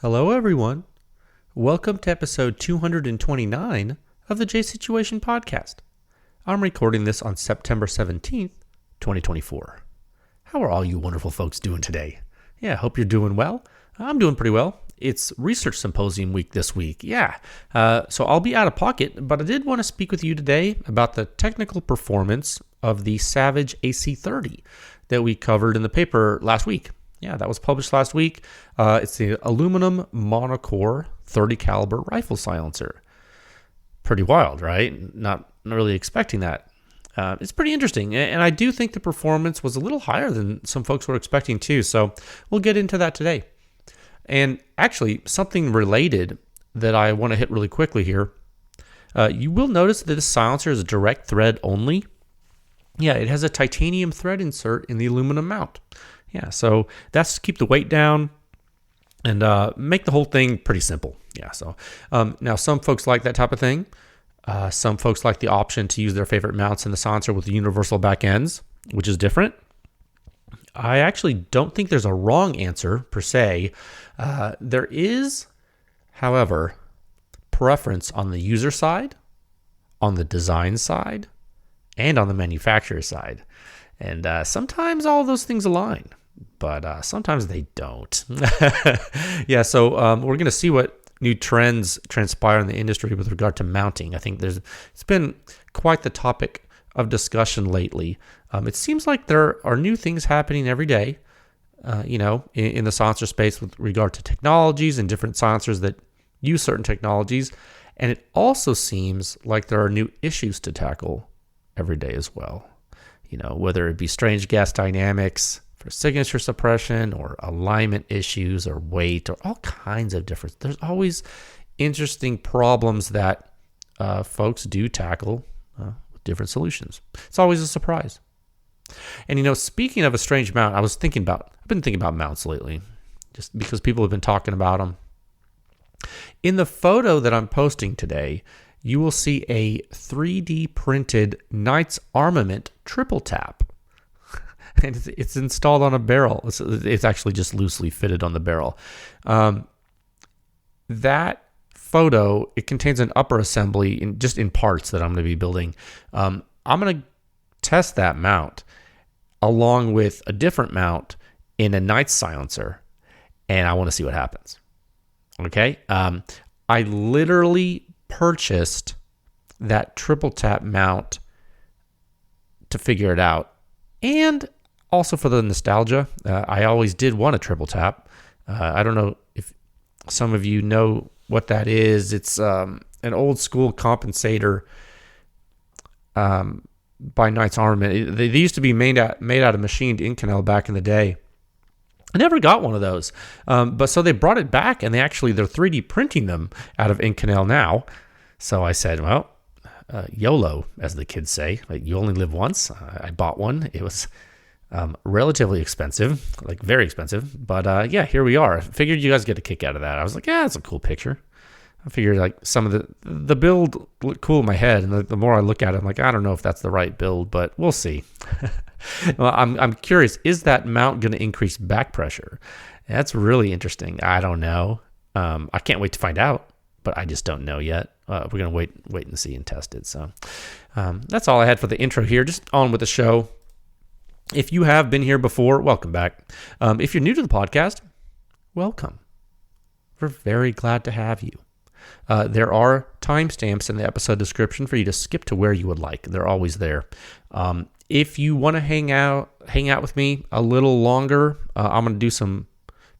Hello, everyone. Welcome to episode 229 of the J Situation Podcast. I'm recording this on September 17th, 2024. How are all you wonderful folks doing today? Yeah, hope you're doing well. I'm doing pretty well. It's Research Symposium week this week. So I'll be out of pocket, but I did want to speak with you today about the technical performance of the Savage AC30 that we covered in the paper last week. Yeah, that was published last week. It's the aluminum monocore 30 caliber rifle silencer. Pretty wild, right? Not really expecting that. It's pretty interesting, and I do think the performance was a little higher than some folks were expecting too, so we'll get into that today. And actually, something related that I want to hit really quickly here, you will notice that this silencer is direct thread only. Yeah, it has a titanium thread insert in the aluminum mount. Yeah, so that's to keep the weight down and make the whole thing pretty simple. Yeah, so now some folks like that type of thing. Some folks like the option to use their favorite mounts in the silencer with the universal back ends, which is different. I actually don't think there's a wrong answer per se. There is, however, preference on the user side, on the design side, and on the manufacturer side. And sometimes all those things align, but sometimes they don't. Yeah, so we're going to see what new trends transpire in the industry with regard to mounting. I think it's been quite the topic of discussion lately. It seems like there are new things happening every day, in the silencer space with regard to technologies and different silencers that use certain technologies. And it also seems like there are new issues to tackle every day as well. Whether it be strange gas dynamics for signature suppression or alignment issues or weight or all kinds of different. There's always interesting problems that folks do tackle with different solutions. It's always a surprise. And speaking of a strange mount, I've been thinking about mounts lately, just because people have been talking about them. In the photo that I'm posting today, you will see a 3D printed Knight's Armament triple tap. And it's installed on a barrel. It's actually just loosely fitted on the barrel. That photo, it contains an upper assembly in parts that I'm going to be building. I'm going to test that mount along with a different mount in a Knight's silencer, and I want to see what happens. Okay? I literally purchased that triple tap mount to figure it out, and also for the nostalgia. I always did want a triple tap. I don't know if some of you know what that is. It's an old school compensator by Knight's Armament. They used to be made out of machined Inconel back in the day. I never got one of those, but so they brought it back, and they're 3D printing them out of Inconel now. So I said, well, YOLO, as the kids say. Like, you only live once. I bought one. It was relatively expensive, like very expensive. But here we are. I figured you guys get a kick out of that. I was like, yeah, it's a cool picture. I figured like some of the build looked cool in my head, and the more I look at it, I'm like, I don't know if that's the right build, but we'll see. Well, I'm curious, is that mount going to increase back pressure? That's really interesting. I don't know. I can't wait to find out, but I just don't know yet. We're going to wait and see and test it. So that's all I had for the intro here. Just on with the show. If you have been here before, welcome back. If you're new to the podcast, welcome. We're very glad to have you. There are timestamps in the episode description for you to skip to where you would like. They're always there. If you want to hang out with me a little longer, I'm going to do some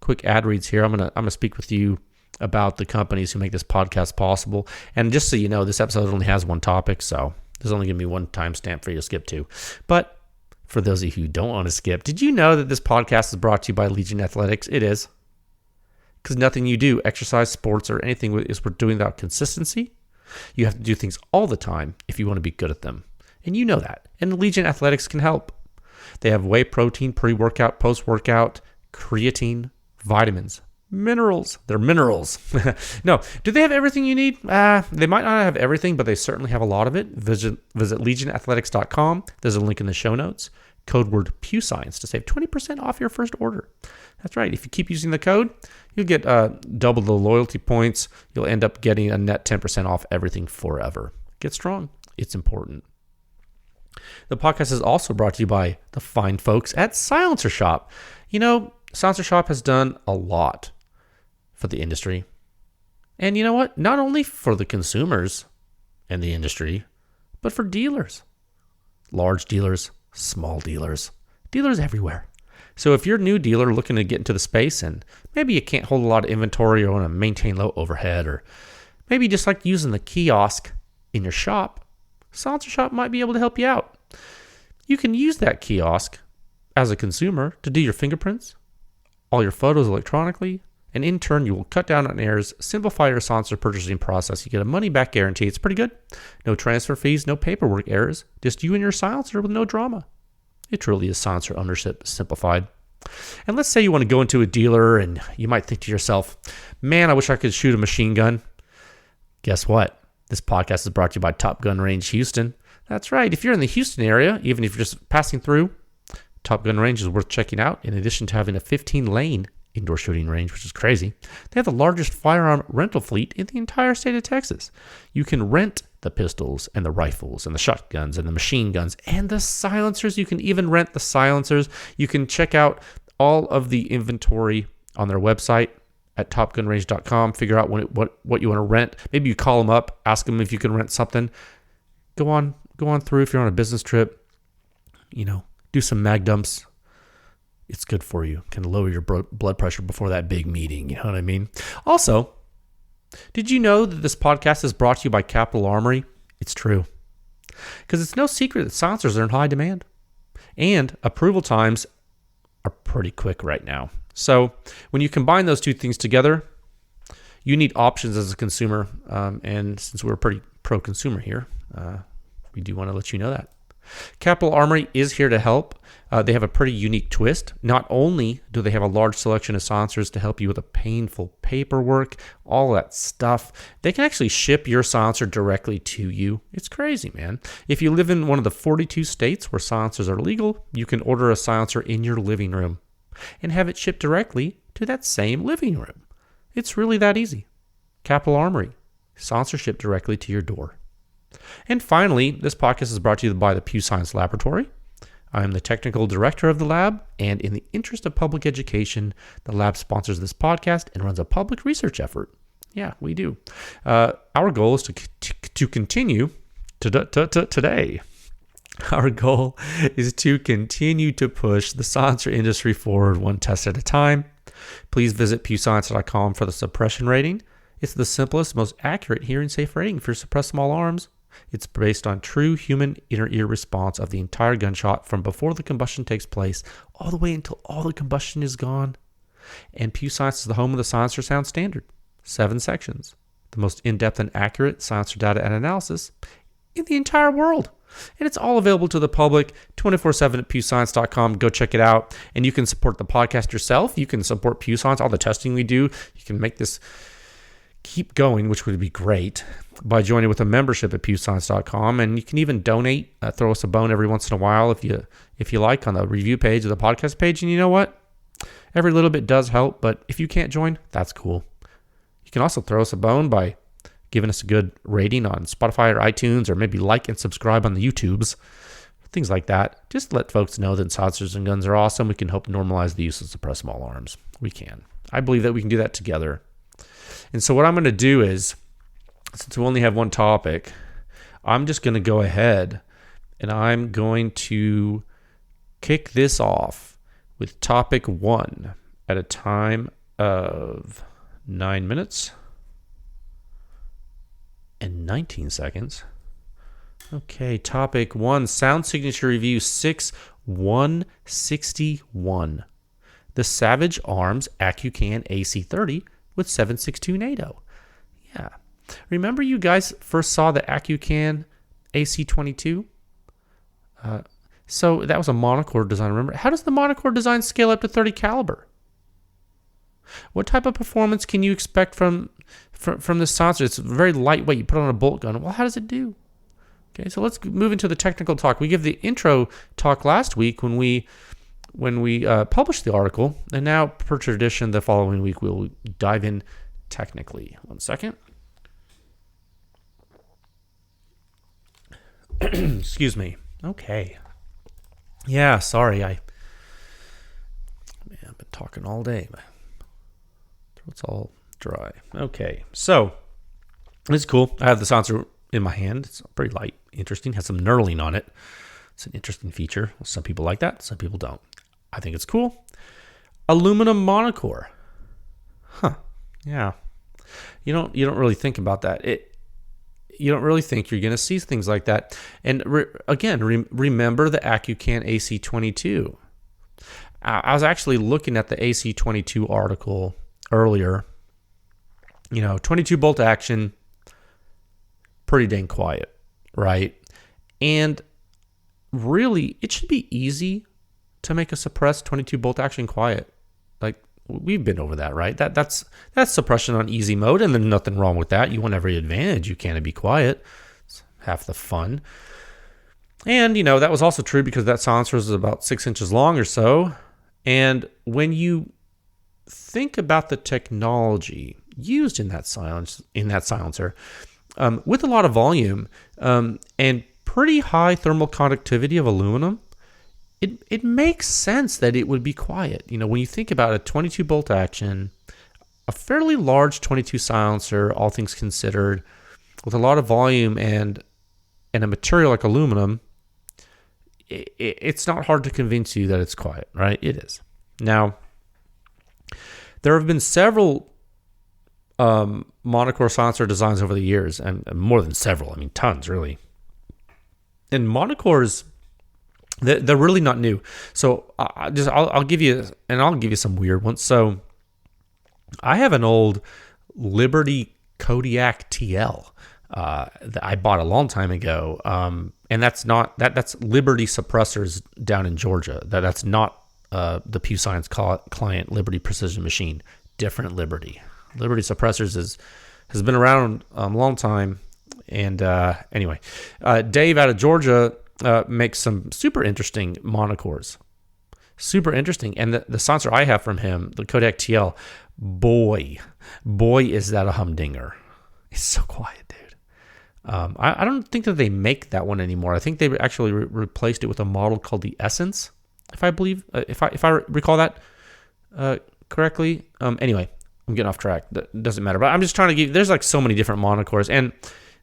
quick ad reads here. I'm going to speak with you about the companies who make this podcast possible. And just so you know, this episode only has one topic, so there's only going to be one timestamp for you to skip to. But for those of you who don't want to skip, did you know that this podcast is brought to you by Legion Athletics? It is. Because nothing you do, exercise, sports, or anything, is worth doing without consistency. You have to do things all the time if you want to be good at them. And you know that. And Legion Athletics can help. They have whey protein, pre-workout, post-workout, creatine, vitamins, minerals. They're minerals. No. Do they have everything you need? They might not have everything, but they certainly have a lot of it. Visit legionathletics.com. There's a link in the show notes. code word PEWScience to save 20% off your first order. That's right. If you keep using the code, you'll get double the loyalty points. You'll end up getting a net 10% off everything forever. Get strong. It's important. The podcast is also brought to you by the fine folks at Silencer Shop. You know, Silencer Shop has done a lot for the industry. And you know what? Not only for the consumers and the industry, but for dealers. Large dealers, small dealers, dealers everywhere. So if you're a new dealer looking to get into the space and maybe you can't hold a lot of inventory or want to maintain low overhead, or maybe you just like using the kiosk in your shop, Silencer Shop might be able to help you out. You can use that kiosk as a consumer to do your fingerprints, all your photos electronically, and in turn, you will cut down on errors, simplify your silencer purchasing process. You get a money-back guarantee. It's pretty good. No transfer fees, no paperwork errors. Just you and your silencer with no drama. It truly is silencer ownership simplified. And let's say you want to go into a dealer and you might think to yourself, man, I wish I could shoot a machine gun. Guess what? This podcast is brought to you by Top Gun Range Houston. That's right. If you're in the Houston area, even if you're just passing through, Top Gun Range is worth checking out. In addition to having a 15-lane indoor shooting range, which is crazy, they have the largest firearm rental fleet in the entire state of Texas. You can rent the pistols and the rifles and the shotguns and the machine guns and the silencers. You can even rent the silencers. You can check out all of the inventory on their website at topgunrange.com. Figure out what you want to rent. Maybe you call them up, ask them if you can rent something. Go on through if you're on a business trip. You know, do some mag dumps. It's good for you. Can lower your blood pressure before that big meeting. You know what I mean? Also, did you know that this podcast is brought to you by Capital Armory? It's true. Because it's no secret that silencers are in high demand. And approval times are pretty quick right now. So when you combine those two things together, you need options as a consumer. And since we're pretty pro-consumer here, we do want to let you know that. Capital Armory is here to help. They have a pretty unique twist. Not only do they have a large selection of silencers to help you with the painful paperwork, all that stuff, they can actually ship your silencer directly to you. It's crazy, man. If you live in one of the 42 states where silencers are legal, you can order a silencer in your living room and have it shipped directly to that same living room. It's really that easy. Capital Armory, silencer shipped directly to your door. And finally, this podcast is brought to you by the PEWScience Laboratory. I am the technical director of the lab, and in the interest of public education, the lab sponsors this podcast and runs a public research effort. Yeah, we do. Our goal is to continue today. Our goal is to continue to push the silencer industry forward one test at a time. Please visit PEWScience.com for the suppression rating. It's the simplest, most accurate hearing safe rating for suppressed small arms. It's based on true human inner ear response of the entire gunshot from before the combustion takes place all the way until all the combustion is gone. And PEWScience is the home of the silencer sound standard. 7 sections. The most in-depth and accurate silencer data and analysis in the entire world. And it's all available to the public 24/7 at PEWScience.com. Go check it out. And you can support the podcast yourself. You can support PEWScience, all the testing we do. You can make this keep going, which would be great, by joining with a membership at PEWScience.com. And you can even donate, throw us a bone every once in a while if you like, on the review page or the podcast page. And you know what? Every little bit does help, but if you can't join, that's cool. You can also throw us a bone by giving us a good rating on Spotify or iTunes, or maybe like and subscribe on the YouTubes, things like that. Just let folks know that silencers and guns are awesome. We can help normalize the use of suppressed small arms. We can. I believe that we can do that together. And so what I'm going to do is, since we only have one topic, I'm just going to go ahead and I'm going to kick this off with topic 1 at a time of 9 minutes and 19 seconds. Okay, topic 1, sound signature review 6161. The Savage Arms AccuCan AC30 with 7.62 NATO. Yeah. Remember you guys first saw the AccuCan AC22? So that was a monocore design. Remember, how does the monocore design scale up to 30 caliber? What type of performance can you expect from this silencer? It's very lightweight. You put it on a bolt gun. Well, how does it do? Okay, so let's move into the technical talk. We gave the intro talk last week when we published the article, and now, per tradition, the following week we'll dive in technically. One second. Excuse me. Okay. Yeah, sorry. I've been talking all day. My throat's all dry. Okay, so it's cool. I have the silencer in my hand. It's pretty light, interesting. Has some knurling on it. It's an interesting feature. Some people like that. Some people don't. I think it's cool. Aluminum monocore. Huh. Yeah. You don't really think about that. You don't really think you're going to see things like that. And remember the AccuCan AC22. I was actually looking at the AC22 article earlier. 22 bolt action, pretty dang quiet, right? And really, it should be easy to make a suppressed 22 bolt action quiet. Like, we've been over that, right? That's suppression on easy mode, and there's nothing wrong with that. You want every advantage you can to be quiet. It's half the fun. And, that was also true because that silencer is about 6 inches long or so. And when you think about the technology used in that silencer, with a lot of volume and pretty high thermal conductivity of aluminum, it makes sense that it would be quiet. When you think about a 22 bolt action, a fairly large 22 silencer, all things considered, with a lot of volume and a material like aluminum, it's not hard to convince you that it's quiet, right? It is. Now, there have been several monocore silencer designs over the years, and more than several. I mean, tons, really. And monocores, they're really not new. So I'll give you some weird ones. So I have an old Liberty Kodiak TL that I bought a long time ago, and that's Liberty suppressors down in Georgia. That's not the Pew Science client Liberty Precision Machine. Different Liberty. Liberty suppressors has been around a long time. And anyway, Dave out of Georgia makes some super interesting monocores. Super interesting. And the silencer I have from him, the Kodiak TL, boy, is that a humdinger. It's so quiet, dude. I don't think that they make that one anymore. I think they actually replaced it with a model called the Essence, if I recall that correctly. Anyway, I'm getting off track. That doesn't matter. But I'm just trying to there's like so many different monocores, and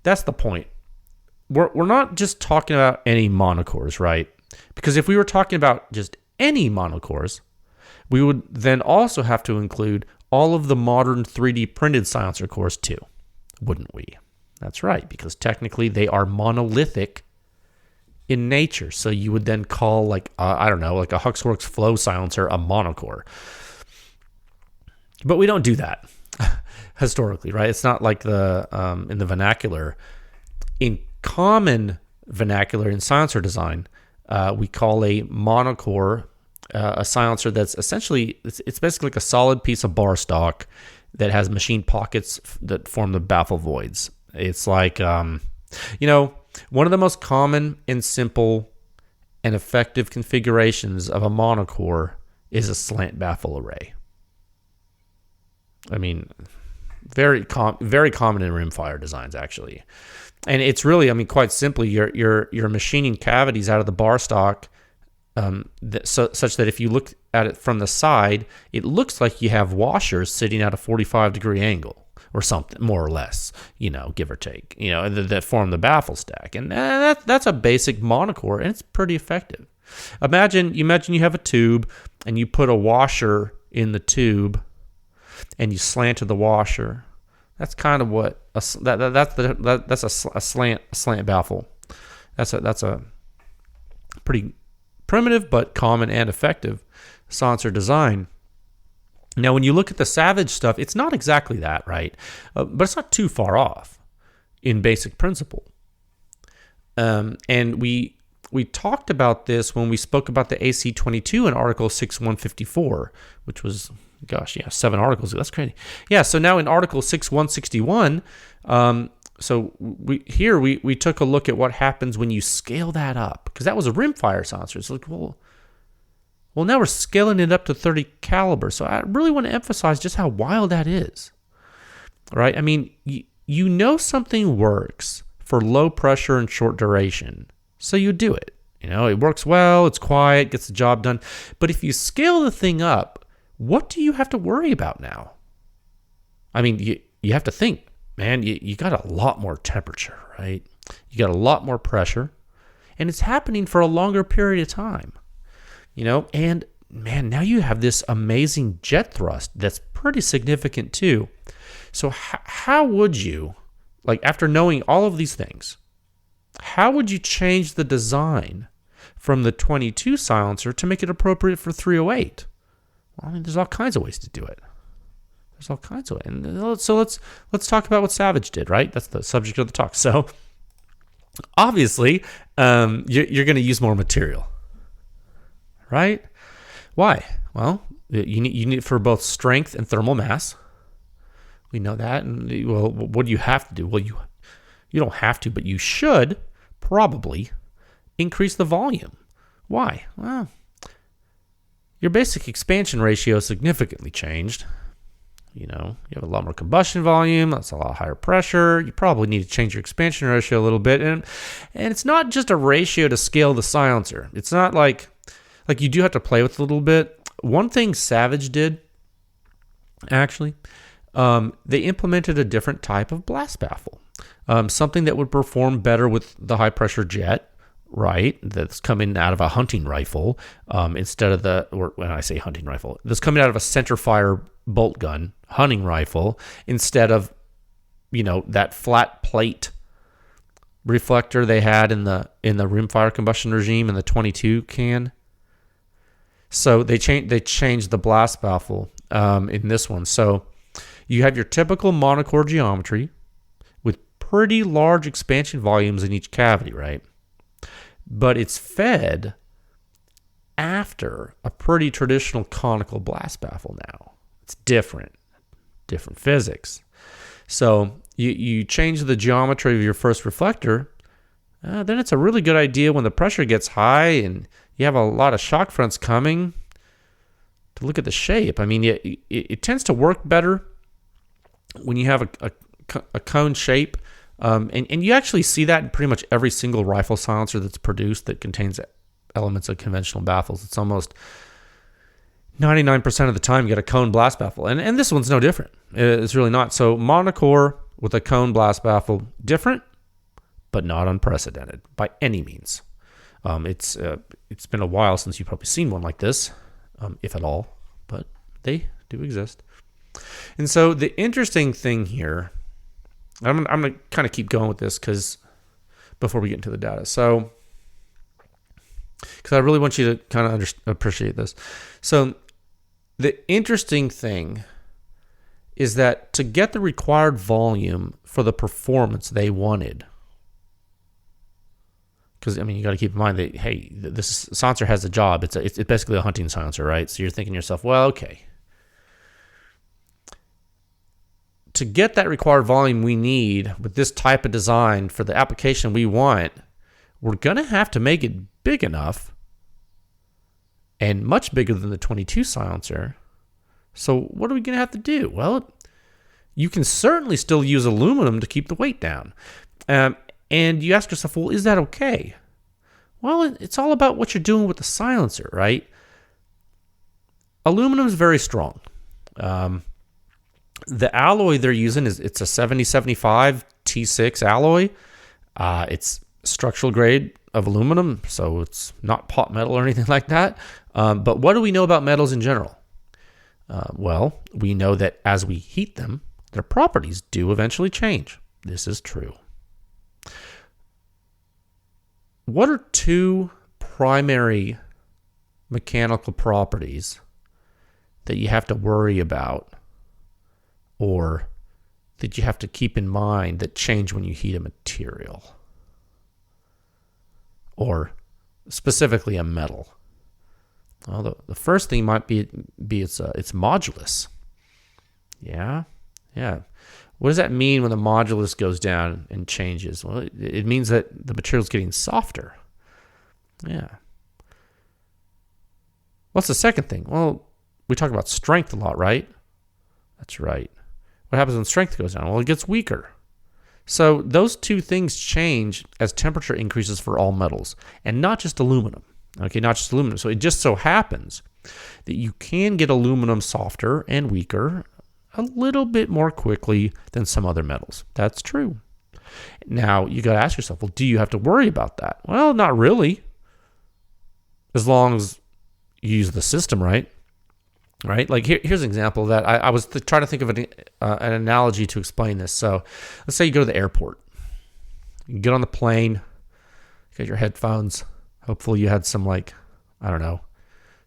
that's the point. We're not just talking about any monocores, right? Because if we were talking about just any monocores, we would then also have to include all of the modern 3D printed silencer cores too, wouldn't we? That's right, because technically they are monolithic in nature. So you would then call like a Huxworks Flow silencer a monocore. But we don't do that historically, right? It's not like the in the vernacular. In common vernacular in silencer design, we call a monocore a silencer that's essentially, it's basically like a solid piece of bar stock that has machine pockets that form the baffle voids. It's like, one of the most common and simple and effective configurations of a monocore is a slant baffle array. I mean, very common in rimfire designs, actually. And it's really, quite simply, you're machining cavities out of the bar stock such that if you look at it from the side, it looks like you have washers sitting at a 45-degree angle or something, more or less, give or take, that form the baffle stack. And that's a basic monocore, and it's pretty effective. Imagine you have a tube, and you put a washer in the tube, and you slanted the washer. That's kind of what that's a slant baffle. That's a pretty primitive but common and effective silencer design. Now, when you look at the Savage stuff, it's not exactly that, right? But it's not too far off in basic principle. And we talked about this when we spoke about the AC22 in Article 6154, which was, 7 articles. That's crazy. Yeah, so now in Article 6161, So we took a look at what happens when you scale that up, because that was a rimfire silencer. It's like, well, now we're scaling it up to 30 caliber. So I really want to emphasize just how wild that is, right? I mean, you know something works for low pressure and short duration, so you do it. It works well, it's quiet, gets the job done. But if you scale the thing up, what do you have to worry about now? I mean, you have to think, man, you got a lot more temperature, right? You got a lot more pressure, and it's happening for a longer period of time, and man, now you have this amazing jet thrust that's pretty significant too. So how would you, like, after knowing all of these things, how would you change the design from the 22 silencer to make it appropriate for 308? Well, I mean, there's all kinds of ways to do it. There's all kinds of ways. And so let's talk about what Savage did, right? That's the subject of the talk. So obviously, you're going to use more material, right? Why? Well, you need it for both strength and thermal mass. We know that. And well, what do you have to do? Well, you don't have to, but you should probably increase the volume. Why? Well, your basic expansion ratio significantly changed. You have a lot more combustion volume. That's a lot higher pressure. You probably need to change your expansion ratio a little bit. And it's not just a ratio to scale the silencer. It's not like you do have to play with it a little bit. One thing Savage did, actually, they implemented a different type of blast baffle. Something that would perform better with the high pressure jet, right? That's coming out of a hunting rifle instead of when I say hunting rifle, that's coming out of a Centerfire bolt gun hunting rifle instead of, that flat plate reflector they had in the rimfire combustion regime in the 22 can. So they changed the blast baffle in this one. So you have your typical monocore geometry with pretty large expansion volumes in each cavity, right? But it's fed after a pretty traditional conical blast baffle now. It's different physics. So you change the geometry of your first reflector, then it's a really good idea when the pressure gets high and you have a lot of shock fronts coming to look at the shape. I mean, it tends to work better when you have a cone shape. And you actually see that in pretty much every single rifle silencer that's produced that contains elements of conventional baffles. It's almost 99% of the time you get a cone blast baffle. And this one's no different. It's really not. So monocore with a cone blast baffle, different, but not unprecedented by any means. It's been a while since you've probably seen one like this, if at all, but they do exist. And so the interesting thing here, I'm going to kind of keep going with this before we get into the data. So, because I really want you to kind of appreciate this. So, the interesting thing is that to get the required volume for the performance they wanted, because I mean you got to keep in mind that hey, this silencer has a job. It's basically a hunting silencer, right? So you're thinking to yourself, well, okay. To get that required volume we need with this type of design for the application we want, we're going to have to make it big enough and much bigger than the 22 silencer. So what are we going to have to do? Well, you can certainly still use aluminum to keep the weight down. And you ask yourself, well, is that okay? Well, it's all about what you're doing with the silencer, right? Aluminum is very strong. The alloy they're using it's a 7075 T6 alloy. It's structural grade of aluminum, so it's not pot metal or anything like that. But what do we know about metals in general? Well, we know that as we heat them, their properties do eventually change. This is true. What are two primary mechanical properties that you have to worry about or that you have to keep in mind that change when you heat a material? Or specifically a metal? Well, the first thing might be it's modulus. Yeah, Yeah. What does that mean when the modulus goes down and changes? Well, it means that the material is getting softer. Yeah. What's the second thing? Well, we talk about strength a lot, right? That's right. What happens when strength goes down? Well, it gets weaker. So those two things change as temperature increases for all metals, and not just aluminum. Okay, not just aluminum. So it just so happens that you can get aluminum softer and weaker a little bit more quickly than some other metals. That's true. Now, you got to ask yourself, well, do you have to worry about that? Well, not really. As long as you use the system right. Like here's an example that I was trying to think of an analogy to explain this. So let's say you go to the airport. You get on the plane, you got your headphones. Hopefully you had some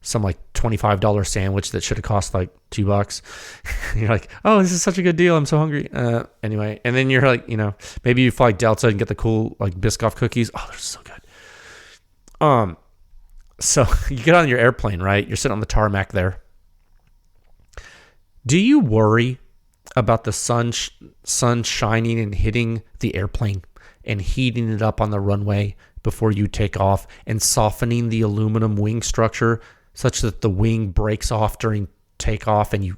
some $25 sandwich that should have cost like $2. You're like, oh, this is such a good deal. I'm so hungry. Anyway, and then you're like, maybe you fly Delta and get the cool like Biscoff cookies. Oh, they're so good. So you get on your airplane, right? You're sitting on the tarmac there. Do you worry about the sun shining and hitting the airplane and heating it up on the runway before you take off and softening the aluminum wing structure such that the wing breaks off during takeoff and you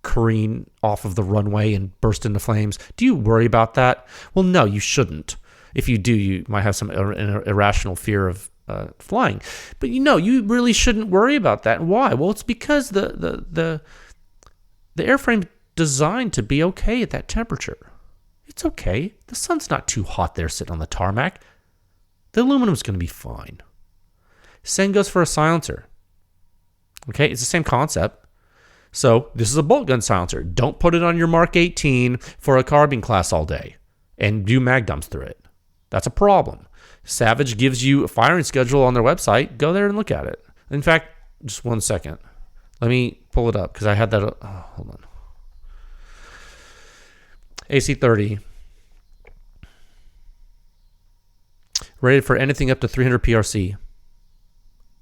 careen off of the runway and burst into flames? Do you worry about that? Well, no, you shouldn't. If you do, you might have some irrational fear of flying. But you really shouldn't worry about that. Why? Well, it's because the airframe's designed to be okay at that temperature. It's okay. The sun's not too hot there sitting on the tarmac. The aluminum's going to be fine. Same goes for a silencer. Okay, it's the same concept. So this is a bolt gun silencer. Don't put it on your Mark 18 for a carbine class all day and do mag dumps through it. That's a problem. Savage gives you a firing schedule on their website. Go there and look at it. In fact, just 1 second. Let me pull it up because I had that. Hold on. AC30. Rated for anything up to 300 PRC.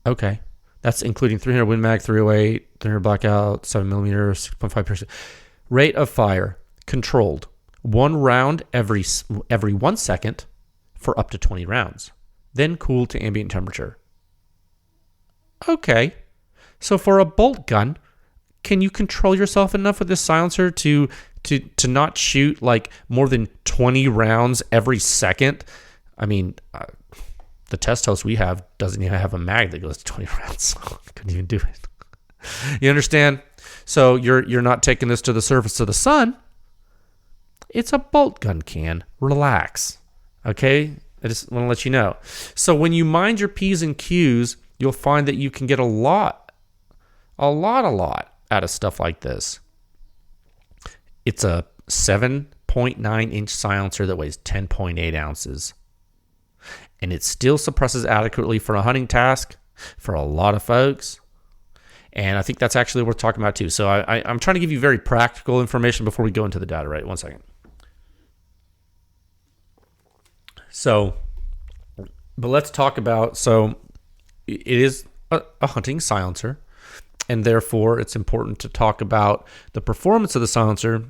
Okay. That's including 300 Win Mag, 308, 300 Blackout, 7mm, 6.5 PRC. Rate of fire, controlled. 1 round every 1 second for up to 20 rounds. Then cool to ambient temperature. Okay. So for a bolt gun, can you control yourself enough with this silencer to not shoot like more than 20 rounds every second? I mean, the test house we have doesn't even have a mag that goes to 20 rounds. So I couldn't even do it. You understand? So you're not taking this to the surface of the sun. It's a bolt gun can. Relax. Okay? I just want to let you know. So when you mind your P's and Q's, you'll find that you can get a lot out of stuff like this. It's a 7.9 inch silencer that weighs 10.8 ounces. And it still suppresses adequately for a hunting task for a lot of folks. And I think that's actually worth talking about too. So I'm trying to give you very practical information before we go into the data, right? 1 second. So, but let's talk about, so it is a hunting silencer, and therefore it's important to talk about the performance of the silencer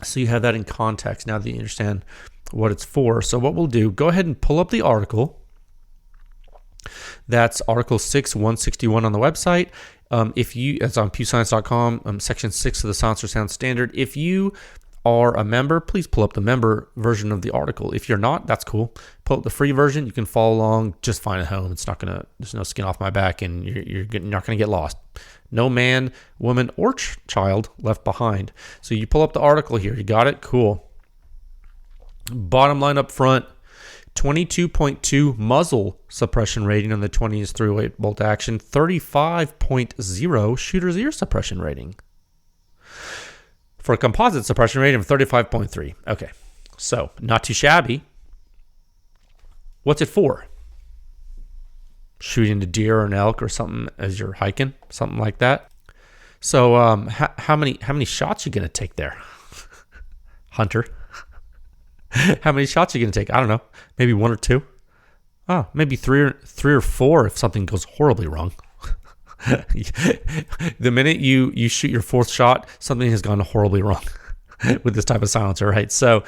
so you have that in context now that you understand what it's for. So what we'll do, go ahead and pull up the article. That's article 6/161 on the website. It's on pewscience.com, section 6 of the Silencer Sound Standard. If you are a member, please pull up the member version of the article. If you're not, that's cool. Pull up the free version. You can follow along just fine at home. There's no skin off my back, and you're not going to get lost. No man, woman, or child left behind. So you pull up the article here. You got it? Cool. Bottom line up front, 22.2 muzzle suppression rating on the 20-308 bolt action, 35.0 shooter's ear suppression rating. For a composite suppression rating of 35.3. Okay, so not too shabby. What's it for? Shooting a deer or an elk or something as you're hiking, something like that. So how many shots are you gonna take there, Hunter? How many shots are you gonna take? I don't know, maybe 1 or 2. Oh, maybe three or 4 if something goes horribly wrong. The minute you shoot your 4th shot, something has gone horribly wrong. with this type of silencer, right? Or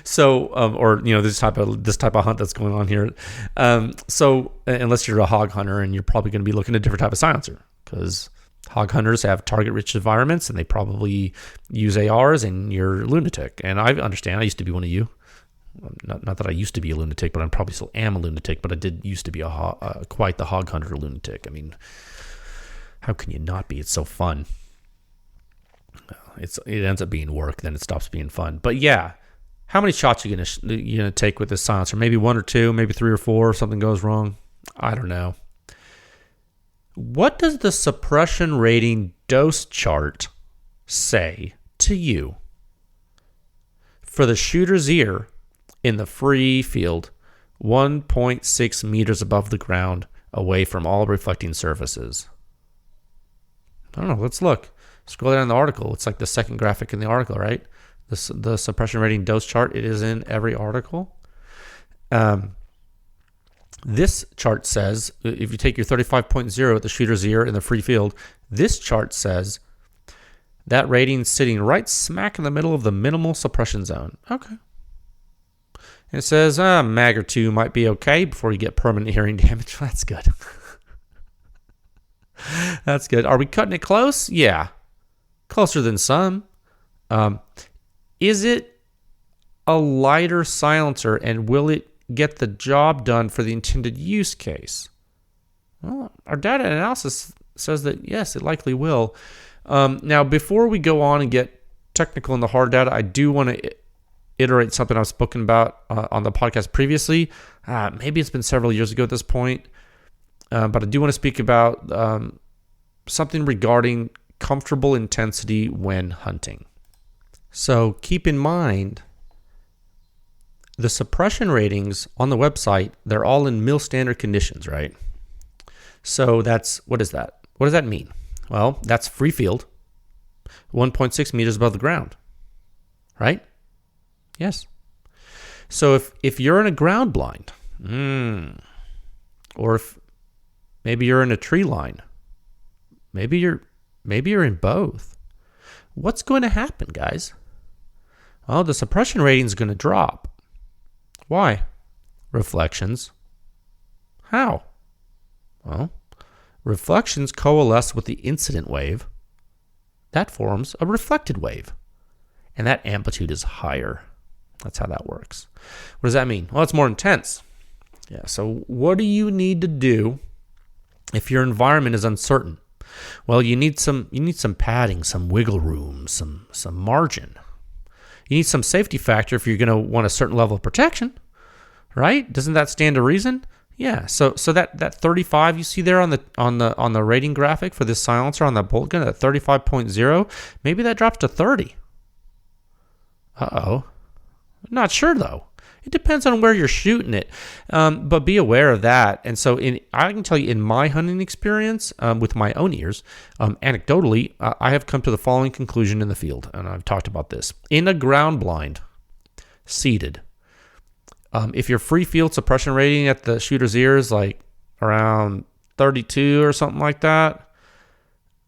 this type of hunt that's going on here. So unless you're a hog hunter, and you're probably going to be looking at a different type of silencer, because hog hunters have target-rich environments, and they probably use ARs, and you're a lunatic. And I understand. I used to be one of you. Not that I used to be a lunatic, but I probably still am a lunatic. But I did used to be quite the hog hunter lunatic. I mean, how can you not be? It's so fun. It ends up being work, then it stops being fun. But yeah, how many shots are you gonna take with this silencer? Maybe 1 or 2, maybe 3 or 4 if something goes wrong. I don't know. What does the suppression rating dose chart say to you for the shooter's ear in the free field, 1.6 meters above the ground, away from all reflecting surfaces? I don't know. Let's look. Scroll down the article. It's like the second graphic in the article, right? The suppression rating dose chart. It is in every article. This chart says, if you take your 35.0 at the shooter's ear in the free field, this chart says that rating's sitting right smack in the middle of the minimal suppression zone. Okay. And it says, mag or 2 might be okay before you get permanent hearing damage. That's good. That's good. Are we cutting it close? Yeah. Closer than some. Is it a lighter silencer, and will it get the job done for the intended use case? Well, our data analysis says that yes, it likely will. Now, before we go on and get technical in the hard data, I do want to iterate something I've spoken about on the podcast previously. Maybe it's been several years ago at this point, but I do want to speak about something regarding comfortable intensity when hunting. So keep in mind, the suppression ratings on the website, they're all in mil standard conditions, right? So what is that? What does that mean? Well, that's free field, 1.6 meters above the ground, right? Yes. So if you're in a ground blind, or if maybe you're in a tree line, maybe you're in both, what's going to happen, guys? Well, the suppression rating is going to drop. Why? Reflections. How? Well, reflections coalesce with the incident wave. That forms a reflected wave, and that amplitude is higher. That's how that works. What does that mean? Well, it's more intense. Yeah, so what do you need to do if your environment is uncertain? Well, you need some padding, some wiggle room, some margin. You need some safety factor if you're going to want a certain level of protection, right? Doesn't that stand to reason? Yeah. So that 35 you see there on the rating graphic for this silencer on that bolt gun, that 35.0, maybe that drops to 30. Uh-oh. Not sure though. It depends on where you're shooting it, but be aware of that. And so I can tell you in my hunting experience with my own ears, anecdotally, I have come to the following conclusion in the field, and I've talked about this. In a ground blind, seated, if your free field suppression rating at the shooter's ear is like around 32 or something like that,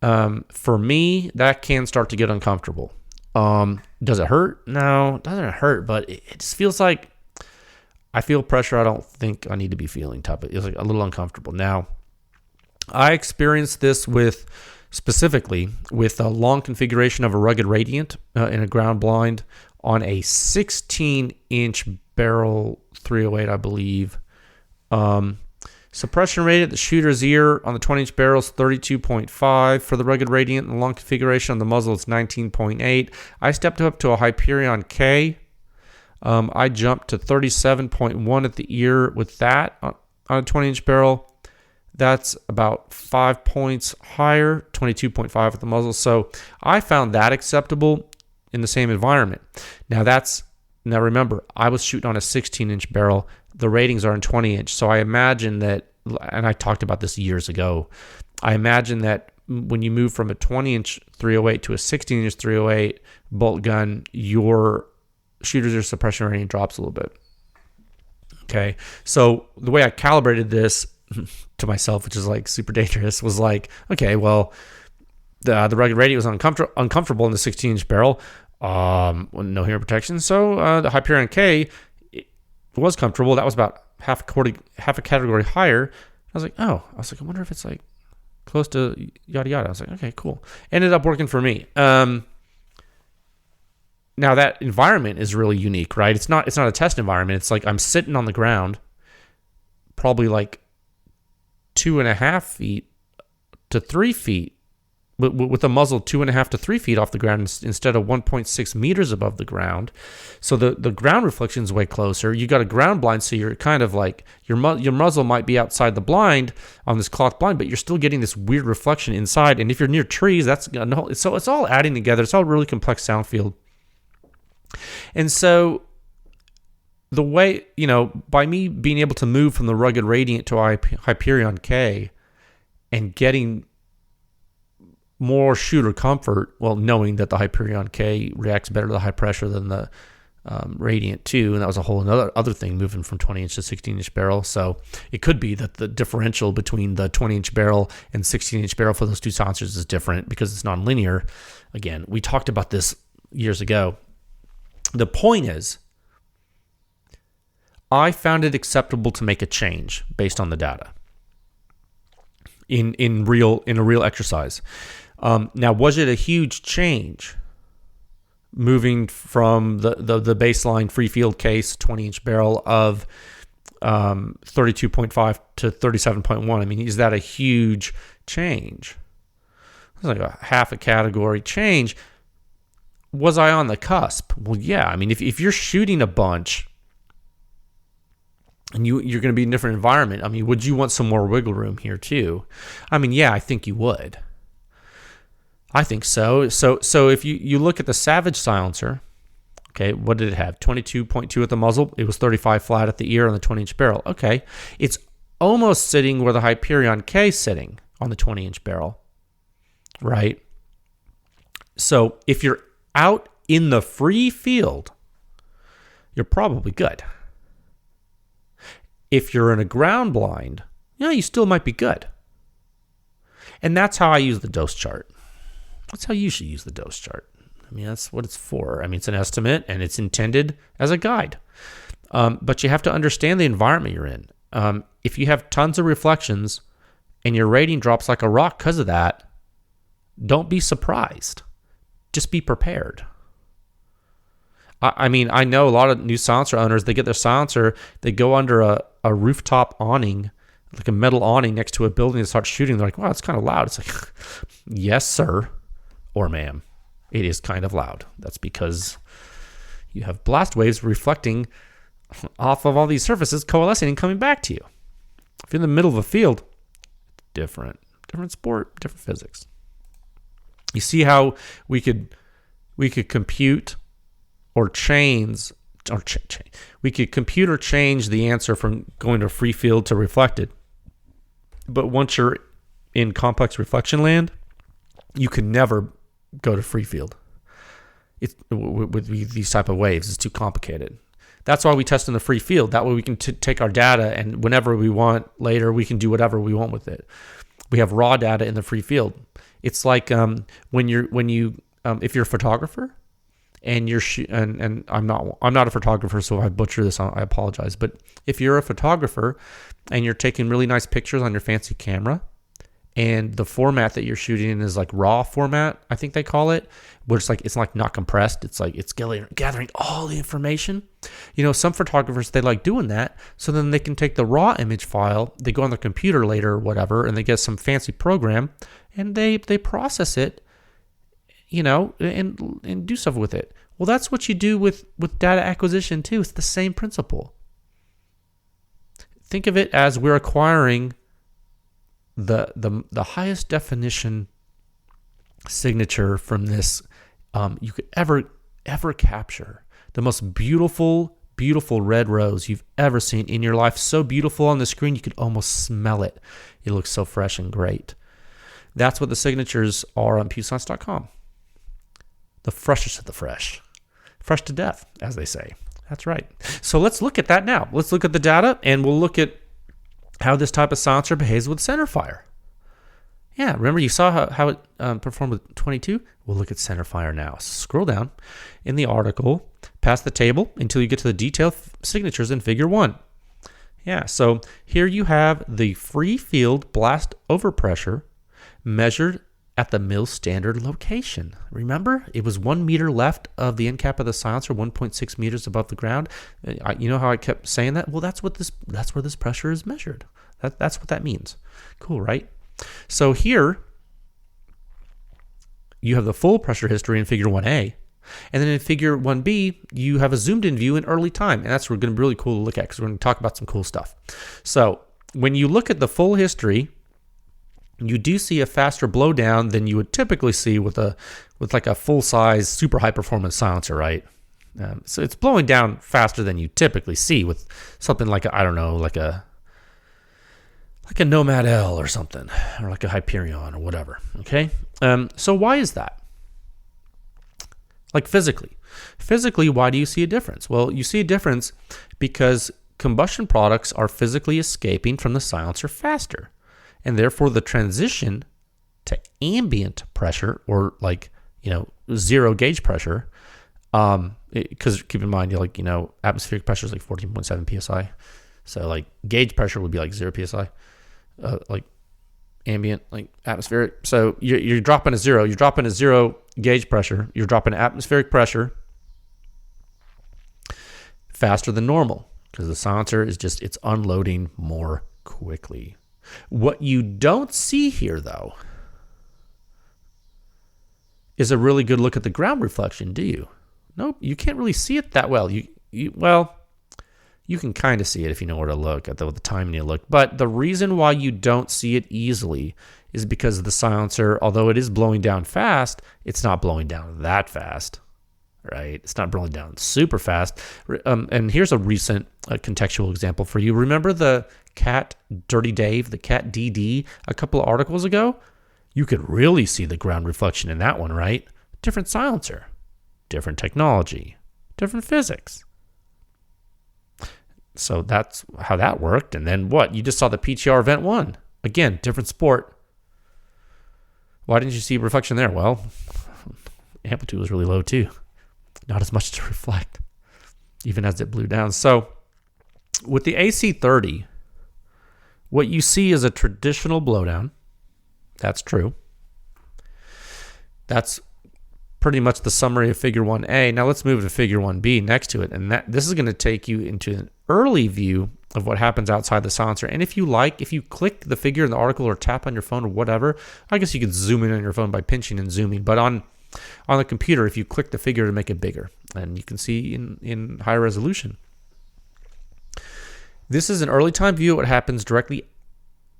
for me, that can start to get uncomfortable. Does it hurt? No, it doesn't hurt, but it just feels like I feel pressure I don't think I need to be feeling type of. It's like a little uncomfortable. Now, I experienced this specifically with a long configuration of a rugged radiant in a ground blind on a 16-inch barrel 308, I believe. Suppression rate at the shooter's ear on the 20-inch barrel is 32.5. For the rugged radiant and the long configuration on the muzzle, it's 19.8. I stepped up to a Hyperion K. I jumped to 37.1 at the ear with that on a 20-inch barrel. That's about 5 points higher, 22.5 at the muzzle. So I found that acceptable in the same environment. Now remember, I was shooting on a 16-inch barrel. The ratings are in 20-inch. So I imagine that, and I talked about this years ago, I imagine that when you move from a 20-inch 308 to a 16-inch 308 bolt gun, your shooter's ear suppression rating drops a little bit. Okay, so the way I calibrated this to myself, which is like super dangerous, was like, okay, well, the rugged radiant was uncomfortable in the 16-inch barrel. No hearing protection. So the Hyperion K was comfortable. That was about half a category higher. I was like, I wonder if it's like close to yada yada. I was like, okay, cool. Ended up working for me. Now that environment is really unique, right? It's not a test environment. It's like I'm sitting on the ground, probably like 2.5 feet to 3 feet, with the muzzle 2.5 to 3 feet off the ground instead of 1.6 meters above the ground. So the ground reflection is way closer. You got a ground blind, so you're kind of like your muzzle might be outside the blind on this cloth blind, but you're still getting this weird reflection inside. And if you're near trees, so it's all adding together. It's all really complex sound field. And so the way, by me being able to move from the rugged Radiant to Hyperion K and getting more shooter comfort, knowing that the Hyperion K reacts better to the high pressure than the Radiant 2, and that was a whole other thing, moving from 20-inch to 16-inch barrel. So it could be that the differential between the 20-inch barrel and 16-inch barrel for those two silencers is different because it's nonlinear. Again, we talked about this years ago. The point is, I found it acceptable to make a change based on the data in a real exercise. Now, was it a huge change moving from the baseline free field case 20-inch barrel of 32.5 to 37.1? I mean, is that a huge change? It's like a half a category change. Was I on the cusp? Well, yeah. I mean, if you're shooting a bunch and you're going to be in a different environment, I mean, would you want some more wiggle room here too? I mean, yeah, I think you would. I think so. So if you look at the Savage silencer, okay, what did it have? 22.2 at the muzzle. It was 35 flat at the ear on the 20-inch barrel. Okay, it's almost sitting where the Hyperion K is sitting on the 20-inch barrel, right? So if you're out in the free field, you're probably good. If you're in a ground blind, you still might be good. And that's how I use the dose chart. That's how you should use the dose chart. I mean, that's what it's for. I mean, it's an estimate, and it's intended as a guide. But you have to understand the environment you're in. If you have tons of reflections and your rating drops like a rock because of that, don't be surprised. Just be prepared. I mean, I know a lot of new silencer owners, they get their silencer, they go under a rooftop awning, like a metal awning next to a building, and start shooting. They're like, wow, it's kind of loud. It's like, yes, sir. Or ma'am, it is kind of loud. That's because you have blast waves reflecting off of all these surfaces, coalescing and coming back to you. If you're in the middle of a field, different sport, different physics. You see how we could compute or change, we could compute or change the answer from going to free field to reflected. But once you're in complex reflection land, you can never go to free field. It's with these type of waves, it's too complicated. That's why we test in the free field. That way we can take our data, and whenever we want later, we can do whatever we want with it. We have raw data in the free field. It's like when you if you're a photographer and you're and I'm not a photographer, so if I butcher this, I apologize. But if you're a photographer and you're taking really nice pictures on your fancy camera, and the format that you're shooting in is like raw format, I think they call it, where it's like not compressed. It's like it's gathering all the information. Some photographers, they like doing that, so then they can take the raw image file, they go on their computer later or whatever, and they get some fancy program, and they process it, and do stuff with it. Well, that's what you do with data acquisition too. It's the same principle. Think of it as we're acquiring the highest definition signature from this you could ever capture. The most beautiful red rose you've ever seen in your life. So beautiful on the screen you could almost smell it. It looks so fresh and great. That's what the signatures are on pewscience.com. The freshest of the fresh. Fresh to death, as they say. That's right. So let's look at that now. Let's look at the data, and we'll look at how this type of silencer behaves with Centerfire. Yeah, remember you saw how it performed with 22? We'll look at Centerfire now. So scroll down in the article, past the table until you get to the detailed signatures in Figure 1. Yeah, so here you have the free field blast overpressure measured at the mill standard location. Remember, it was 1 meter left of the end cap of the silencer, 1.6 meters above the ground. You know how I kept saying that? Well, that's where this pressure is measured. That's what that means. Cool, right? So here, you have the full pressure history in Figure 1A. And then in Figure 1B, you have a zoomed-in view in early time. And that's going to be really cool to look at because we're going to talk about some cool stuff. So when you look at the full history, you do see a faster blowdown than you would typically see with like a full-size, super high-performance silencer, right? So it's blowing down faster than you typically see with something like like a Nomad L or something, or like a Hyperion or whatever, okay? So why is that? Like physically, why do you see a difference? Well, you see a difference because combustion products are physically escaping from the silencer faster, and therefore the transition to ambient pressure, or zero gauge pressure, because keep in mind, atmospheric pressure is like 14.7 psi, so like gauge pressure would be like 0 psi. Like ambient, like atmospheric. So you're dropping a zero. You're dropping a zero gauge pressure. You're dropping atmospheric pressure faster than normal because the silencer is it's unloading more quickly. What you don't see here, though, is a really good look at the ground reflection, do you? Nope, you can't really see it that well. You can kind of see it if you know where to look, at the time you look. But the reason why you don't see it easily is because the silencer, although it is blowing down fast, it's not blowing down that fast, right? It's not blowing down super fast. And here's a recent contextual example for you. Remember the Cat Dirty Dave, the Cat DD, a couple of articles ago? You could really see the ground reflection in that one, right? Different silencer, different technology, different physics. So that's how that worked. And then what? You just saw the PTR Vent 1. Again, different sport. Why didn't you see reflection there? Well, amplitude was really low too. Not as much to reflect, even as it blew down. So with the AC30, what you see is a traditional blowdown. That's true. That's pretty much the summary of Figure 1A. Now let's move to Figure 1B next to it. And this is going to take you into an early view of what happens outside the silencer. And if you click the figure in the article or tap on your phone or whatever, I guess you could zoom in on your phone by pinching and zooming. But on the computer, if you click the figure to make it bigger, and you can see in high resolution. This is an early time view of what happens directly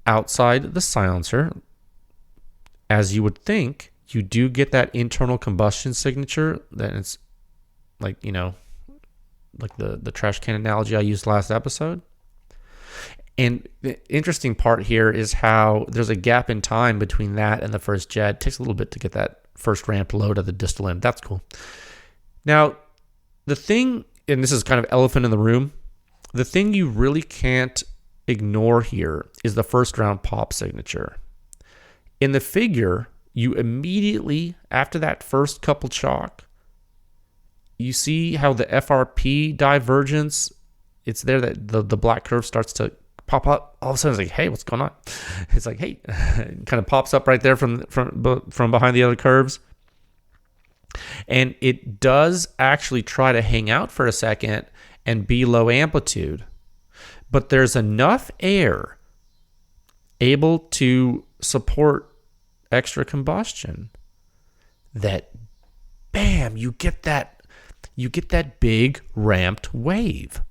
outside the silencer. As you would think, you do get that internal combustion signature. That it's like the trash can analogy I used last episode. And the interesting part here is how there's a gap in time between that and the first jet. It takes a little bit to get that first ramp load of the distal end. That's cool. Now, the thing, and this is kind of elephant in the room, the thing you really can't ignore here is the first round pop signature. In the figure, you immediately, after that first coupled shock, you see how the FRP divergence, it's there that the black curve starts to pop up. All of a sudden, it's like, hey, what's going on? It's like, hey, it kind of pops up right there from behind the other curves. And it does actually try to hang out for a second and be low amplitude. But there's enough air able to support extra combustion that, bam, you get that big ramped wave,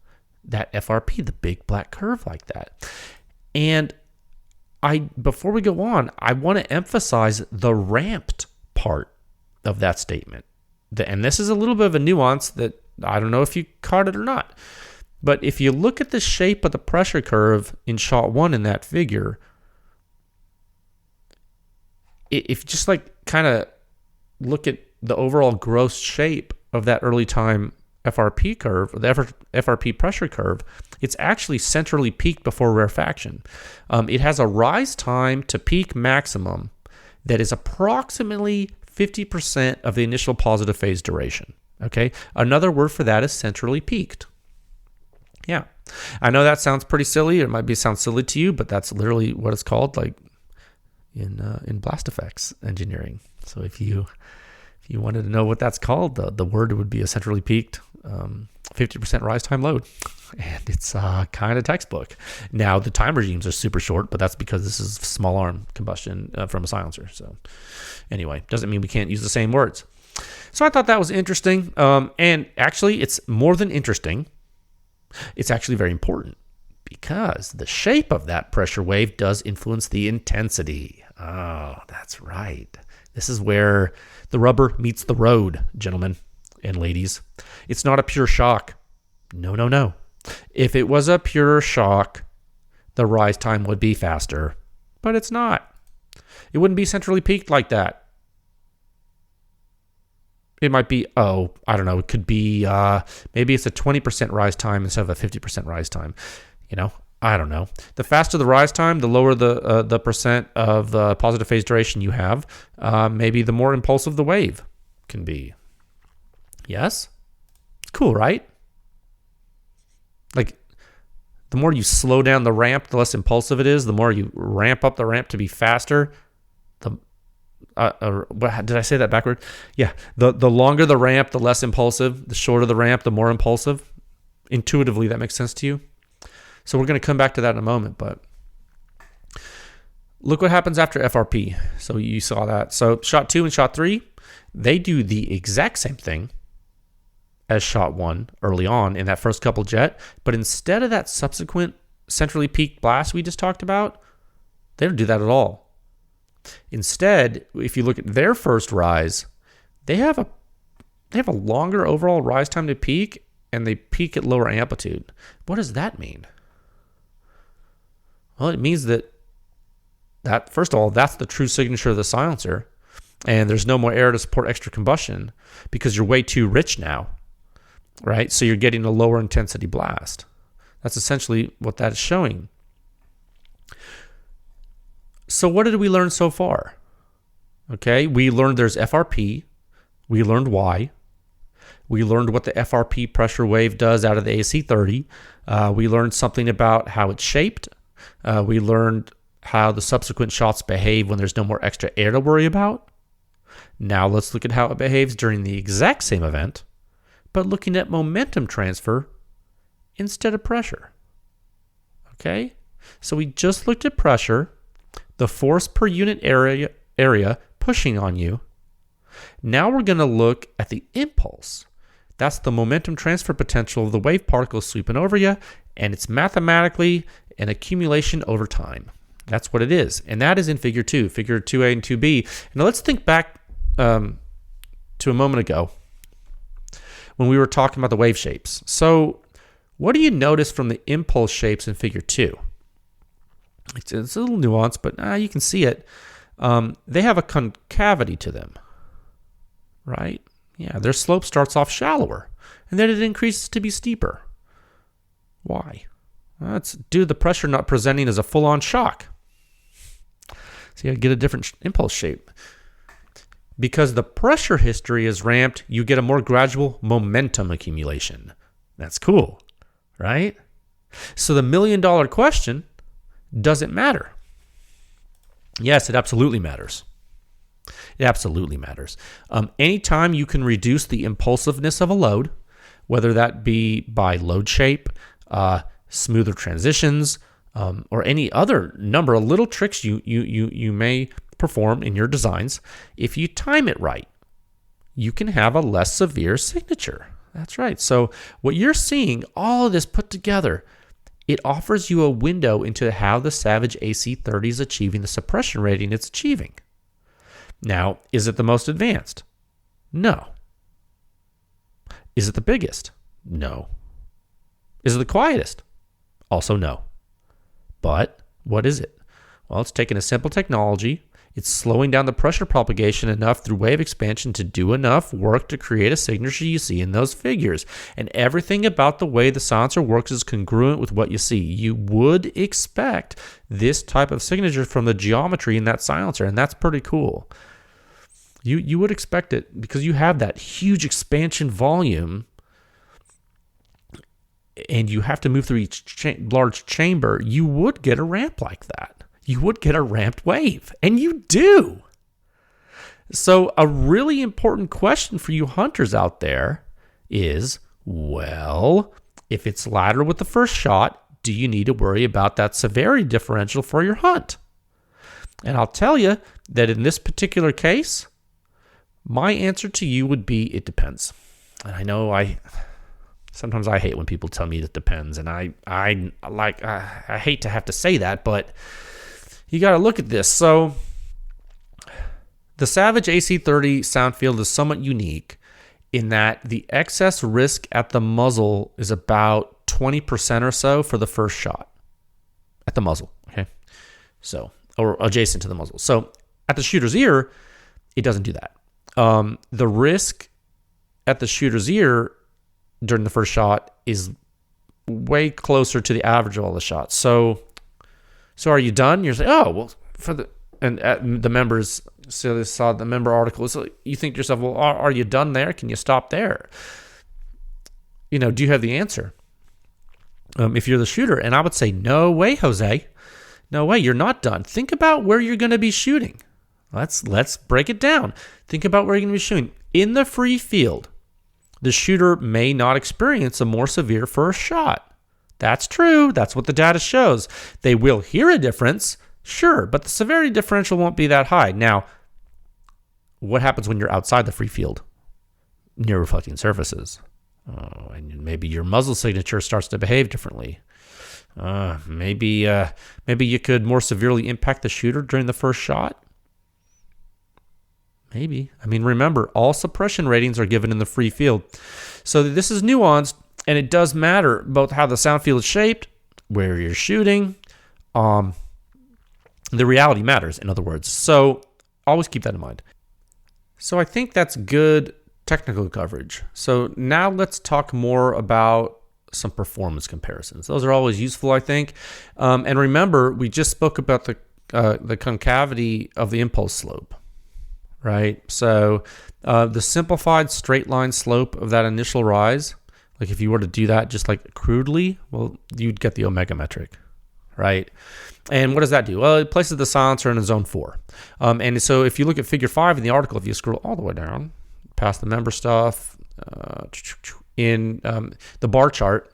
that FRP, the big black curve like that. And before we go on, I want to emphasize the ramped part of that statement. And this is a little bit of a nuance that I don't know if you caught it or not. But if you look at the shape of the pressure curve in shot 1 in that figure, if you just kind of look at the overall gross shape of that early time FRP curve, or the FRP pressure curve, it's actually centrally peaked before rarefaction. It has a rise time to peak maximum that is approximately 50% of the initial positive phase duration. Okay, another word for that is centrally peaked. Yeah, I know that sounds pretty silly. It might sound silly to you, but that's literally what it's called, like in blast effects engineering. So if you wanted to know what that's called, the word would be a centrally peaked 50% rise time load, and it's kind of textbook. Now the time regimes are super short, but that's because this is small arm combustion from a silencer. So anyway, doesn't mean we can't use the same words. So I thought that was interesting, and actually it's more than interesting. It's actually very important because the shape of that pressure wave does influence the intensity. Oh, that's right. This is where the rubber meets the road, gentlemen and ladies. It's not a pure shock. No. If it was a pure shock, the rise time would be faster, but it's not. It wouldn't be centrally peaked like that. It might be, I don't know, it could be, maybe it's a 20% rise time instead of a 50% rise time. I don't know. The faster the rise time, the lower the percent of the positive phase duration you have, maybe the more impulsive the wave can be. Yes? It's cool, right? Like, the more you slow down the ramp, the less impulsive it is. The more you ramp up the ramp to be faster, did I say that backward? Yeah. The longer the ramp, the less impulsive. The shorter the ramp, the more impulsive. Intuitively, that makes sense to you. So we're going to come back to that in a moment, but look what happens after FRP. So you saw that. So shot 2 and shot 3, they do the exact same thing as shot 1 early on in that first couple jet, but instead of that subsequent centrally peaked blast we just talked about, they don't do that at all. Instead, if you look at their first rise, they have a longer overall rise time to peak, and they peak at lower amplitude. What does that mean? Well, it means that first of all, that's the true signature of the silencer, and there's no more air to support extra combustion because you're way too rich now, right? So you're getting a lower intensity blast. That's essentially what that is showing. So what did we learn so far? Okay, we learned there's FRP. We learned why. We learned what the FRP pressure wave does out of the AC30. We learned something about how it's shaped. We learned how the subsequent shots behave when there's no more extra air to worry about. Now let's look at how it behaves during the exact same event, but looking at momentum transfer instead of pressure. Okay, so we just looked at pressure, the force per unit area pushing on you. Now we're going to look at the impulse. That's the momentum transfer potential of the wave particles sweeping over you, and it's mathematically an accumulation over time. That's what it is, and that is in Figure 2, Figure 2A and 2B. Now let's think back to a moment ago when we were talking about the wave shapes. So what do you notice from the impulse shapes in Figure 2? It's a little nuanced, but you can see it. They have a concavity to them, right? Yeah, their slope starts off shallower, and then it increases to be steeper. Why? Well, that's due to the pressure not presenting as a full-on shock. So you get a different impulse shape. Because the pressure history is ramped, you get a more gradual momentum accumulation. That's cool, right? So the $1 million question, does it matter? Yes, it absolutely matters. It absolutely matters. Anytime you can reduce the impulsiveness of a load, whether that be by load shape, smoother transitions, or any other number of little tricks you may perform in your designs, if you time it right, you can have a less severe signature. That's right. So what you're seeing, all of this put together, it offers you a window into how the Savage AC30 is achieving the suppression rating it's achieving. Now, is it the most advanced? No. Is it the biggest? No. Is it the quietest? Also no. But what is it? Well, it's taking a simple technology. It's slowing down the pressure propagation enough through wave expansion to do enough work to create a signature you see in those figures. And everything about the way the silencer works is congruent with what you see. You would expect this type of signature from the geometry in that silencer, and that's pretty cool. You would expect it because you have that huge expansion volume, and you have to move through each large chamber. You would get a ramp like that. You would get a ramped wave, and you do. So a really important question for you hunters out there is, well, if it's ladder with the first shot, do you need to worry about that severity differential for your hunt? And I'll tell you that in this particular case, my answer to you would be it depends. And I know sometimes I hate when people tell me it depends, and I hate to have to say that, but you got to look at this. So the Savage AC30 sound field is somewhat unique in that the excess risk at the muzzle is about 20% or so for the first shot at the muzzle, okay? So, or adjacent to the muzzle. So at the shooter's ear, it doesn't do that. The risk at the shooter's ear during the first shot is way closer to the average of all the shots. So are you done? You're saying, oh, well, the members, so they saw the member article. So you think to yourself, well, are you done there? Can you stop there? Do you have the answer? If you're the shooter, and I would say, no way, Jose. No way, you're not done. Think about where you're going to be shooting. Let's break it down. Think about where you're going to be shooting. In the free field, the shooter may not experience a more severe first shot. That's true. That's what the data shows. They will hear a difference, sure, but the severity differential won't be that high. Now, what happens when you're outside the free field near reflecting surfaces? Oh, and maybe your muzzle signature starts to behave differently. Maybe you could more severely impact the shooter during the first shot. Maybe. I mean, remember, all suppression ratings are given in the free field. So this is nuanced, and it does matter both how the sound field is shaped, where you're shooting. The reality matters, in other words. So always keep that in mind. So I think that's good technical coverage. So now let's talk more about some performance comparisons. Those are always useful, I think. And remember, we just spoke about the concavity of the impulse slope. Right? So the simplified straight line slope of that initial rise, like if you were to do that just like crudely, well, you'd get the omega metric, right? And what does that do? Well, it places the silencer in a zone 4. And so if you look at figure 5 in the article, if you scroll all the way down past the member stuff, in the bar chart,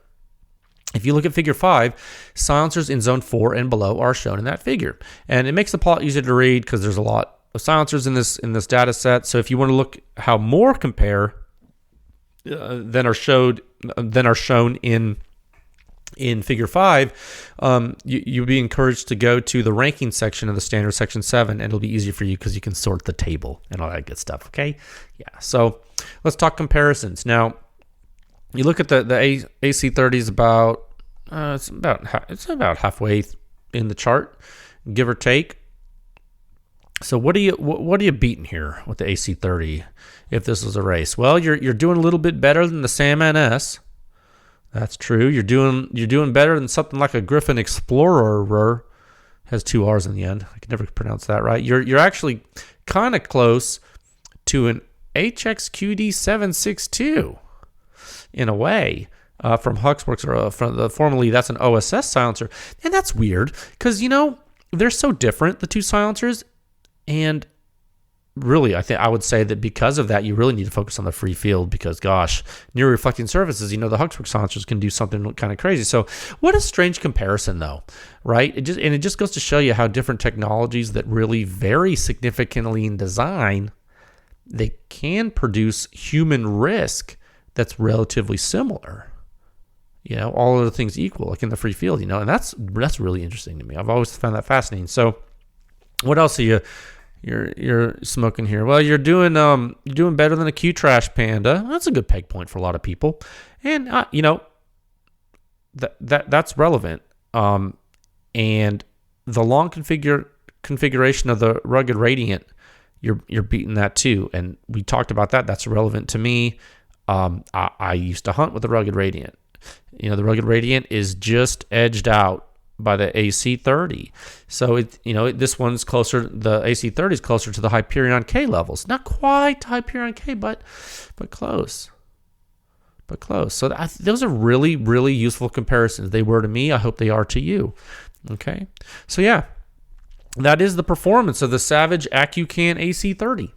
if you look at figure 5, silencers in zone 4 and below are shown in that figure. And it makes the plot easier to read because there's a lot of silencers in this data set. So if you want to look how more compare than are shown in figure 5, you'll be encouraged to go to the ranking section of the standard section 7, and it'll be easier for you because you can sort the table and all that good stuff. Okay, yeah. So let's talk comparisons now. You look at the AC30 is about it's about halfway in the chart, give or take. So what are you beating here with the AC30 if this was a race? Well, you're doing a little bit better than the Sam NS. That's true. You're doing better than something like a Griffin Explorer. Has 2 R's in the end. I can never pronounce that right. You're actually kind of close to an HXQD762 in a way from Huxworks, or formerly that's an OSS silencer. And that's weird because they're so different, the two silencers. And really, I would say that because of that, you really need to focus on the free field because, gosh, near reflecting surfaces, the Huxworks silencers can do something kind of crazy. So what a strange comparison, though, right? It just goes to show you how different technologies that really vary significantly in design, they can produce human risk that's relatively similar. All of the things equal, like in the free field, and that's really interesting to me. I've always found that fascinating. So what else are you're smoking here? Well, you're doing better than a Q-Trash Panda. That's a good peg point for a lot of people, and that's relevant. And the long configure configuration of the rugged radiant, you're beating that too. And we talked about that. That's relevant to me. I used to hunt with the rugged radiant. The rugged radiant is just edged out by the AC30. So this one's closer. The AC30 is closer to the Hyperion K levels. Not quite Hyperion K, but close. But close. So those are really, really useful comparisons. They were to me. I hope they are to you. Okay. So yeah, that is the performance of the Savage AccuCan AC30.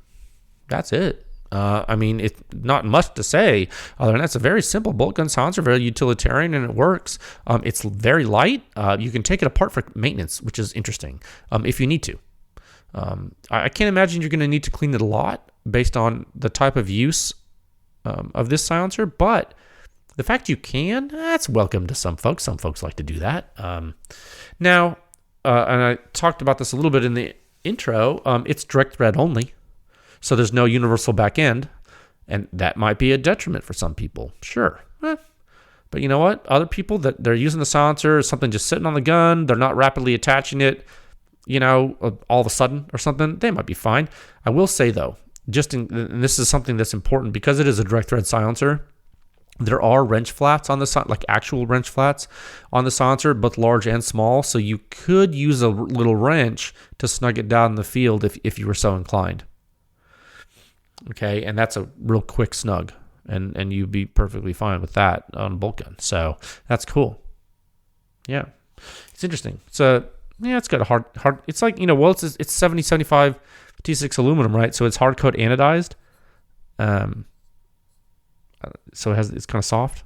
That's it. It's not much to say other than that's a very simple bolt gun silencer, very utilitarian, and it works. It's very light. You can take it apart for maintenance, which is interesting if you need to. I can't imagine you're going to need to clean it a lot based on the type of use of this silencer, but the fact you can, that's welcome to some folks. Some folks like to do that. Now, and I talked about this a little bit in the intro, it's direct thread only. So there's no universal back end, and that might be a detriment for some people. Sure. But you know what? Other people that they're using the silencer, something just sitting on the gun, they're not rapidly attaching it, all of a sudden or something, they might be fine. I will say though, and this is something that's important because it is a direct thread silencer, there are wrench flats on the like actual wrench flats on the silencer, both large and small. So you could use a little wrench to snug it down in the field if you were so inclined. Okay, and that's a real quick snug, and you'd be perfectly fine with that on a bolt gun. So that's cool. Yeah, it's interesting. So yeah, it's got a hard. It's like it's 70-75 T6 aluminum, right? So it's hard coat anodized. So it's kind of soft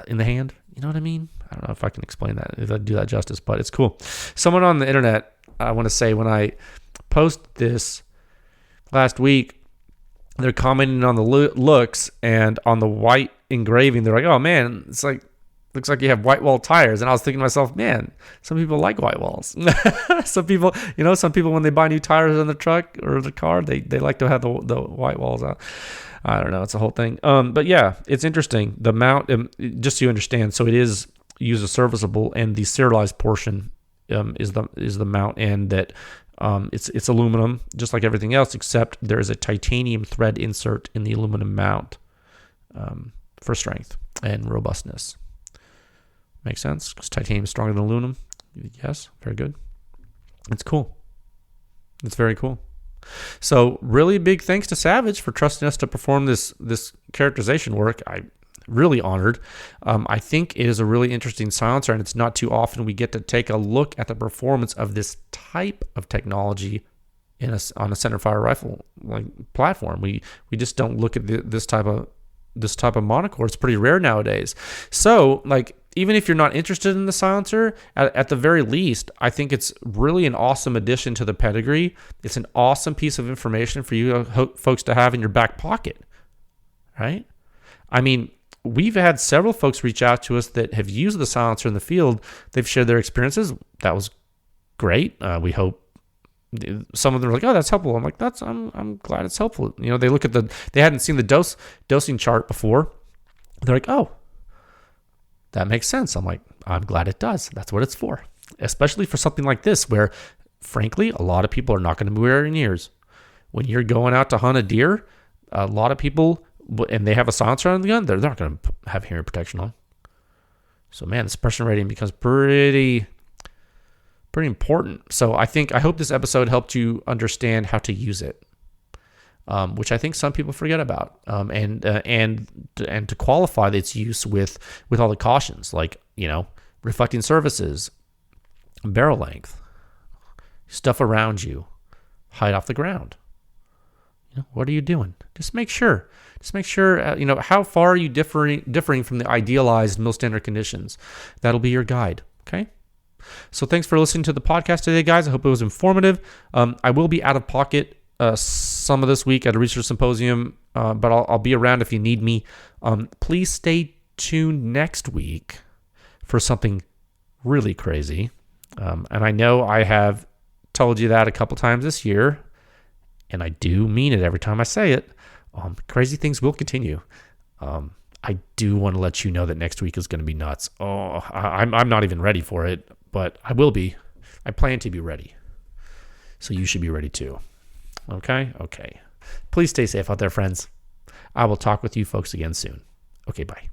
in the hand. You know what I mean? I don't know if I can explain that, if I do that justice, but it's cool. Someone on the internet, I want to say, when I posted this last week, they're commenting on the looks and on the white engraving. They're like, "Oh man, it's like looks like you have white wall tires." And I was thinking to myself, man, some people like white walls. Some people when they buy new tires on the truck or the car, they like to have the white walls out. I don't know. It's a whole thing. But yeah, it's interesting. The mount, just so you understand, so it is user serviceable, and the serialized portion is the mount end that. It's aluminum, just like everything else, except there is a titanium thread insert in the aluminum mount for strength and robustness. Makes sense? Because titanium is stronger than aluminum. Yes, very good. It's cool. It's very cool. So really big thanks to Savage for trusting us to perform this characterization work. I'm really honored. I think it is a really interesting silencer, and it's not too often we get to take a look at the performance of this type of technology on a Centerfire rifle like platform. We just don't look at this type of monocore. It's pretty rare nowadays. So even if you're not interested in the silencer, at the very least, I think it's really an awesome addition to the pedigree. It's an awesome piece of information for you folks to have in your back pocket, right? I mean, we've had several folks reach out to us that have used the silencer in the field. They've shared their experiences. That was great. We hope some of them are like, "Oh, that's helpful." I'm like, I'm glad it's helpful. They look at they hadn't seen the dosing chart before. They're like, "Oh, that makes sense." I'm like, I'm glad it does. That's what it's for. Especially for something like this, where frankly, a lot of people are not going to be wearing ears. When you're going out to hunt a deer, a lot of people, and they have a silencer on the gun, they're not going to have hearing protection on. So man, the suppression rating becomes pretty important. So I hope this episode helped you understand how to use it, which I think some people forget about, and to qualify its use with all the cautions, like reflecting surfaces, barrel length, stuff around you, height off the ground. What are you doing? Just make sure. How far are you differing from the idealized mill standard conditions? That'll be your guide. Okay. So thanks for listening to the podcast today, guys. I hope it was informative. I will be out of pocket some of this week at a research symposium, but I'll be around if you need me. Please stay tuned next week for something really crazy. And I know I have told you that a couple times this year, and I do mean it every time I say it. Crazy things will continue. I do want to let you know that next week is going to be nuts. I'm not even ready for it, but I will be. I plan to be ready. So you should be ready too. Okay? Okay. Please stay safe out there, friends. I will talk with you folks again soon. Okay, bye.